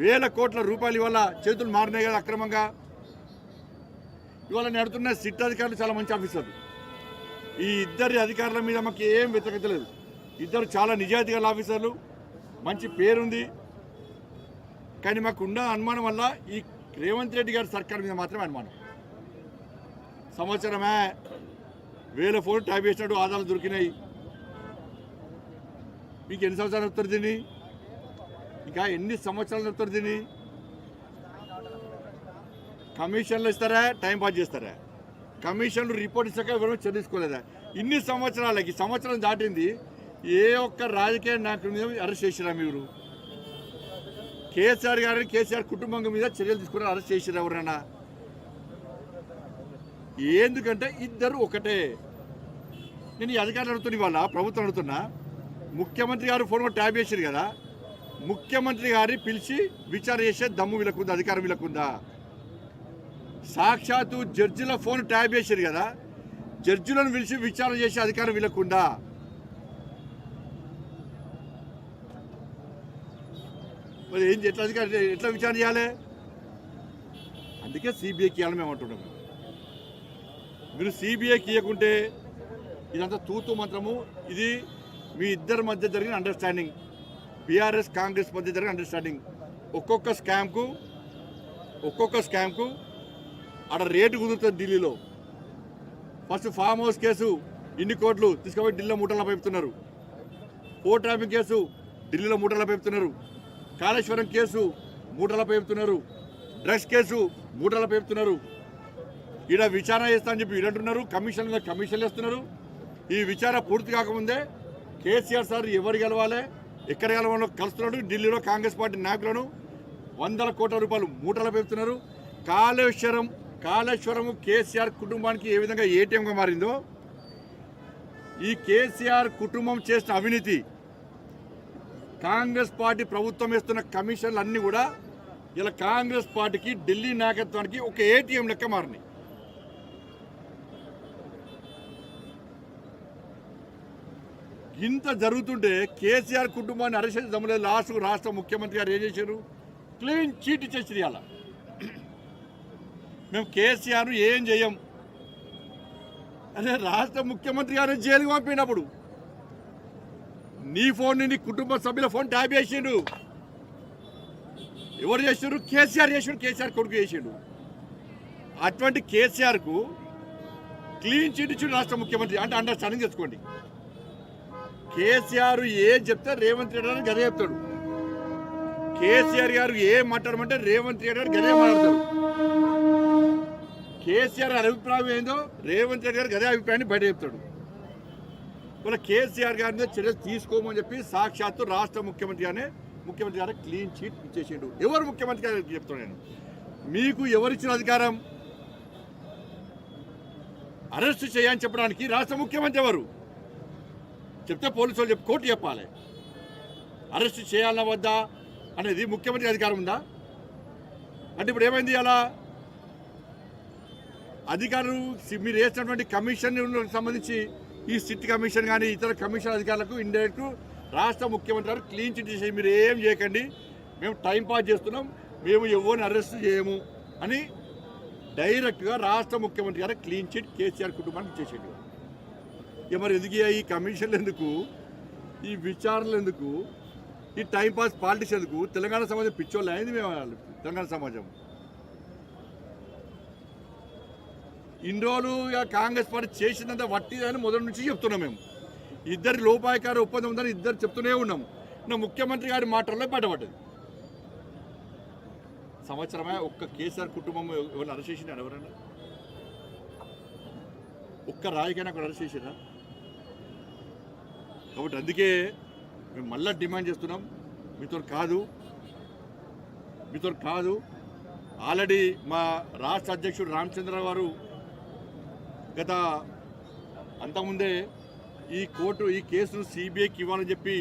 వేల కోట్ల రూపాయలు ఇవాళ చేతులు మారినాయి కదా అక్రమంగా. ఇవాళ నడుతున్న సిట్ అధికారులు చాలా మంచి ఆఫీసర్లు. ఈ ఇద్దరి అధికారుల మీద మాకు ఏం వ్యతిరేకత లేదు. ఇద్దరు చాలా నిజాయితీ గల ఆఫీసర్లు, మంచి పేరుంది. కానీ మాకు ఉన్న అనుమానం వల్ల ఈ రేవంత్ రెడ్డి గారి సర్కార్ మీద మాత్రమే అనుమానం. సంవత్సరమే వేల ఫోన్ ట్యాప్ చేసినట్టు ఆధారాలు దొరికినాయి. మీకు ఎన్ని సంవత్సరాలు చెప్తారు దీన్ని? ఇంకా ఎన్ని సంవత్సరాలు చెప్తారు దీన్ని? కమిషన్లు ఇస్తారా, టైం పాస్ చేస్తారా? కమిషన్లు రిపోర్ట్ ఇచ్చాక ఎవరైనా చెల్లించుకోలేదా? ఇన్ని సంవత్సరాలకి సంవత్సరం దాటింది, ఏ ఒక్క రాజకీయ నాయకుడి మీద అరెస్ట్ చేసిరా మీరు? కేసీఆర్ గారిని, కేసీఆర్ కుటుంబం మీద చర్యలు తీసుకుని అరెస్ట్ చేసిరా ఎవరైనా? ఎందుకంటే ఇద్దరు ఒకటే. నేను ఈ అధికారులు అడుగుతున్నా, ఇవాళ ప్రభుత్వం అడుగుతున్నా, ముఖ్యమంత్రి గారు ఫోన్ ట్యాప్ చేశారు కదా, ముఖ్యమంత్రి గారిని పిలిచి విచారణ చేసే దమ్ము వీళ్ళకుందా, అధికారం వీళ్ళకుందా? సాక్షాత్తు జడ్జిల ఫోన్ ట్యాప్ చేశారు కదా, జడ్జిలను పిలిచి విచారణ చేసే అధికారం వీళ్ళకుందా? మరి ఏం ఎట్లా అధికారం, ఎట్లా విచారణ చేయాలి? అందుకే సిబిఐకి ఇవ్వాలని మేము అంటున్నాం. మీరు సిబిఐకి ఇవ్వకుంటే ఇదంతా తూతు మంత్రము. ఇది మీ ఇద్దరి మధ్య జరిగిన అండర్స్టాండింగ్, బీఆర్ఎస్ కాంగ్రెస్ మధ్య జరిగిన అండర్స్టాండింగ్. ఒక్కొక్క స్కామ్కు ఆడ రేటు కుదురుతుంది ఢిల్లీలో. ఫస్ట్ ఫామ్ హౌస్ కేసు ఇన్ని కోట్లు తీసుకుపోయి ఢిల్లీలో మూటల్లో పెడుతున్నారు. కోర్టు ట్రాఫిక్ కేసు ఢిల్లీలో మూటల్లో పెడుతున్నారు. కాళేశ్వరం కేసు మూటల్లో పెడుతున్నారు. డ్రగ్స్ కేసు మూటల్లో పెడుతున్నారు. ఈడ విచారణ చేస్తా అని చెప్పి వీరంటున్నారు, కమిషన్లు వేస్తున్నారు. ఈ విచారణ పూర్తి కాకముందే కేసీఆర్ సార్ ఎవరు గెలవాలి, ఎక్కడ గెలవాలో కలుస్తున్నాడు. ఢిల్లీలో కాంగ్రెస్ పార్టీ నాయకులను 100 కోట్ల రూపాయలు మూటలు పెడుతున్నారు. కాళేశ్వరము కేసీఆర్ కుటుంబానికి ఏ విధంగా ఏటీఎంగా మారిందో, ఈ కేసీఆర్ కుటుంబం చేసిన అవినీతి, కాంగ్రెస్ పార్టీ ప్రభుత్వం వేస్తున్న కమిషన్లు అన్నీ కూడా ఇలా కాంగ్రెస్ పార్టీకి, ఢిల్లీ నాయకత్వానికి ఒక ఏటీఎం లెక్క మారినాయి. ఇంత జరుగుతుంటే కేసీఆర్ కుటుంబాన్ని అరెస్ట్ చేసి దమ్ములేదు. లాస్ట్ రాష్ట్ర ముఖ్యమంత్రి గారు ఏం చేశారు? క్లీన్ చీట్ ఇచ్చేసారు. ఇవాళ మేము కేసీఆర్ను ఏం చేయం. అదే రాష్ట్ర ముఖ్యమంత్రి గారు జైలుకి పంపినప్పుడు నీ ఫోన్, నీ కుటుంబ సభ్యుల ఫోన్ ట్యాప్ చేసిండు. ఎవరు చేసారు? కేసీఆర్ చేసాడు, కేసీఆర్ కొడుకు చేసాడు. అటువంటి కేసీఆర్కు క్లీన్ చీట్ ఇచ్చాడు రాష్ట్ర ముఖ్యమంత్రి. అంటే అండర్స్టాండింగ్ తెచ్చుకోండి. కేసీఆర్ ఏం చెప్తే రేవంత్ రెడ్డి గారు గదే చెప్తాడు. కేసీఆర్ గారు ఏం మాట్లాడమంటే రేవంత్ రెడ్డి గారు గదే మాట్లాడతాడు. కేసీఆర్ అభిప్రాయం ఏందో రేవంత్ రెడ్డి గారు గదే అభిప్రాయాన్ని బయట చెప్తాడు. వాళ్ళ కేసీఆర్ గారిని చర్యలు తీసుకోమని చెప్పి సాక్షాత్తు రాష్ట్ర ముఖ్యమంత్రి గారు క్లీన్ చీట్ ఇచ్చేసిండు. ఎవరు ముఖ్యమంత్రి గారు చెప్తాను నేను, మీకు ఎవరిచ్చిన అధికారం అరెస్ట్ చేయని చెప్పడానికి? రాష్ట్ర ముఖ్యమంత్రి ఎవరు చెప్తే పోలీసు వాళ్ళు కోర్టు చెప్పాలి. అరెస్ట్ చేయాలన్నా వద్దా అనేది ముఖ్యమంత్రి అధికారం ఉందా? అంటే ఇప్పుడు ఏమైంది? అలా అధికారులు మీరు వేసినటువంటి కమిషన్ సంబంధించి ఈ సిట్ కమిషన్ కానీ ఇతర కమిషన్ అధికారులకు ఇండైరెక్ట్ రాష్ట్ర ముఖ్యమంత్రి గారు క్లీన్ చిట్ చేసి మీరు ఏం చేయకండి, మేము టైం పాస్ చేస్తున్నాం, మేము ఎవరిని అరెస్ట్ చేయము అని డైరెక్ట్గా రాష్ట్ర ముఖ్యమంత్రి గారు క్లీన్ చిట్ కేసీఆర్ కుటుంబానికి చేసేది. ఇక మరి ఎందుకు ఈ కమిషన్లు ఎందుకు, ఈ విచారణలు ఎందుకు, ఈ టైంపాస్ పాలిటిక్స్ ఎందుకు? తెలంగాణ సమాజం పిచ్చోళ్ళు అయింది. మేము తెలంగాణ సమాజం ఇన్ని రోజులు కాంగ్రెస్ పార్టీ చేసిందంతా వట్టిదని మొదటి నుంచి చెప్తున్నాం. మేము ఇద్దరి లోపాయకార ఒప్పందం ఉందని ఇద్దరు చెప్తూనే ఉన్నాము. నా ముఖ్యమంత్రి గారి మాటల్లో బయటపడ్డది. సంవత్సరమే ఒక్క కేసీఆర్ కుటుంబం ఎవరు అరెస్ట్ చేసినారు? ఎవరన్నా ఒక్క రాజకీయ నాయకుడు అరెస్ట్ చేసిరా? కాబట్టి అందుకే మేము మళ్ళీ డిమాండ్ చేస్తున్నాం, మీతో కాదు. ఆల్రెడీ మా రాష్ట్ర అధ్యక్షుడు రామచంద్రరావు గారు గత అంతకుముందే ఈ కేసును సిబిఐకి ఇవ్వాలని చెప్పి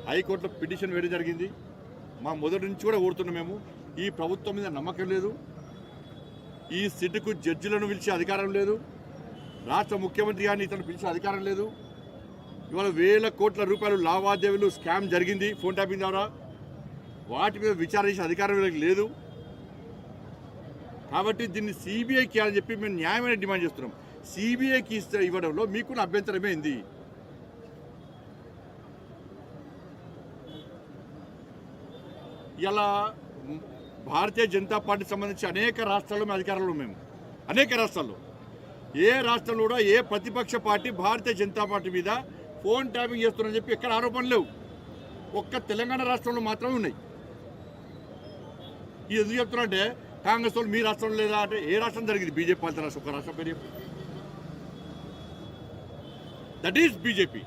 హైకోర్టులో పిటిషన్ వేయడం జరిగింది. మా మొదటి నుంచి కూడా కోరుతున్నాం. మేము ఈ ప్రభుత్వం మీద నమ్మకం లేదు. ఈ సిట్కు జడ్జిలను పిలిచే అధికారం లేదు. రాష్ట్ర ముఖ్యమంత్రి గారిని ఇతను పిలిచే అధికారం లేదు. ఇవాళ వేల కోట్ల రూపాయలు లావాదేవీలు స్కామ్ జరిగింది ఫోన్ ట్యాపింగ్ ద్వారా. వాటి మీద విచారణ చేసే అధికారం వీళ్ళకి లేదు. కాబట్టి దీన్ని సిబిఐకి అని చెప్పి మేము న్యాయమైన డిమాండ్ చేస్తున్నాం. సిబిఐకి ఇవ్వడంలో మీకున్న అభ్యంతరమే ఏంది? ఇలా భారతీయ జనతా పార్టీకి సంబంధించి అనేక రాష్ట్రాల్లో మేము అధికారంలో మేము అనేక రాష్ట్రాల్లో ఏ రాష్ట్రంలో కూడా ఏ ప్రతిపక్ష పార్టీ భారతీయ జనతా పార్టీ మీద ఫోన్ ట్యాపింగ్ చేస్తున్నారని చెప్పి ఎక్కడ ఆరోపణలు లేవు. ఒక్క తెలంగాణ రాష్ట్రంలో మాత్రమే ఉన్నాయి. ఇది ఎందుకు చెప్తున్నా అంటే కాంగ్రెస్ వాళ్ళు మీ రాష్ట్రంలో లేదా అంటే ఏ రాష్ట్రం జరిగింది? బీజేపీ పాలిత రాష్ట్రం ఒక రాష్ట్రం పేరు దట్ ఈస్ బీజేపీ.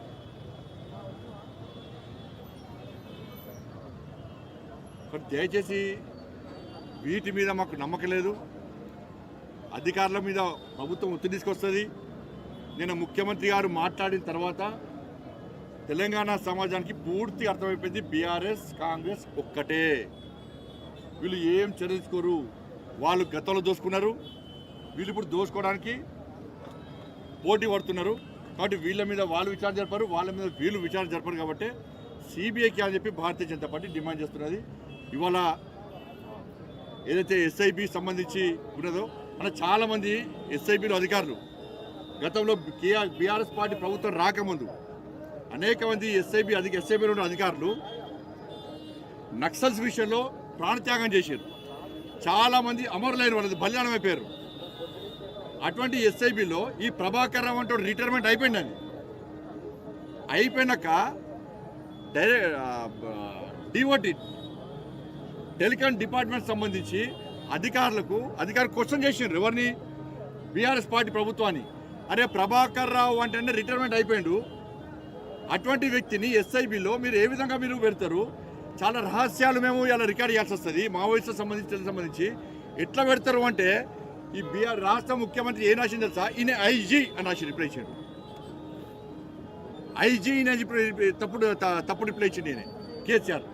దయచేసి వీటి మీద మాకు నమ్మకం లేదు. అధికారుల మీద ప్రభుత్వం ఒత్తిడి తీసుకొస్తుంది. నేను ముఖ్యమంత్రి గారు మాట్లాడిన తర్వాత తెలంగాణ సమాజానికి పూర్తి అర్థమైపోయింది, బీఆర్ఎస్ కాంగ్రెస్ ఒక్కటే. వీళ్ళు ఏం చర్చించుకోరు. వాళ్ళు గతంలో దోసుకున్నారు, వీళ్ళు ఇప్పుడు దోసుకోవడానికి పోటీ పడుతున్నారు. కాబట్టి వీళ్ళ మీద వాళ్ళు విచారణ జరపరు, వాళ్ళ మీద వీళ్ళు విచారణ జరపరు. కాబట్టి సిబిఐకి అని చెప్పి భారతీయ జనతా పార్టీ డిమాండ్ చేస్తున్నది. ఇవాళ ఏదైతే ఎస్ఐబి సంబంధించి ఉన్నదో మన చాలామంది ఎస్ఐబిలో అధికారులు గతంలో బీఆర్ఎస్ పార్టీ ప్రభుత్వం రాకముందు అనేక మంది ఎస్ఐబిలో ఉన్న అధికారులు నక్సల్స్ విషయంలో ప్రాణత్యాగం చేశారు. చాలామంది అమరులైన వాళ్ళది బలిదానం అయిపోయారు. అటువంటి ఎస్ఐబిలో ఈ ప్రభాకర్ రావు అంటే రిటైర్మెంట్ అయిపోయిందండి. అయిపోయినాక డిఓటి టెలికాం డిపార్ట్మెంట్ సంబంధించి అధికారులు క్వశ్చన్ చేసినారు ఎవరిని? బీఆర్ఎస్ పార్టీ ప్రభుత్వాన్ని. అరే ప్రభాకర్ రావు అంటే రిటైర్మెంట్ అయిపోయిండు, అటువంటి వ్యక్తిని ఎస్ఐబిలో మీరు ఏ విధంగా మీరు పెడతారు? చాలా రహస్యాలు మేము ఇలా రికార్డ్ చేయాల్సి వస్తుంది. మావోయిస్టులకు సంబంధించి ఎట్లా పెడతారు అంటే ఈ రాష్ట్ర ముఖ్యమంత్రి ఏం రాసింది తెలుసా? ఈయన ఐజీ అని రాసి రిప్లై ఇచ్చాడు. ఐజీ తప్పుడు రిప్లై ఇచ్చిండు ఈయన కేసీఆర్.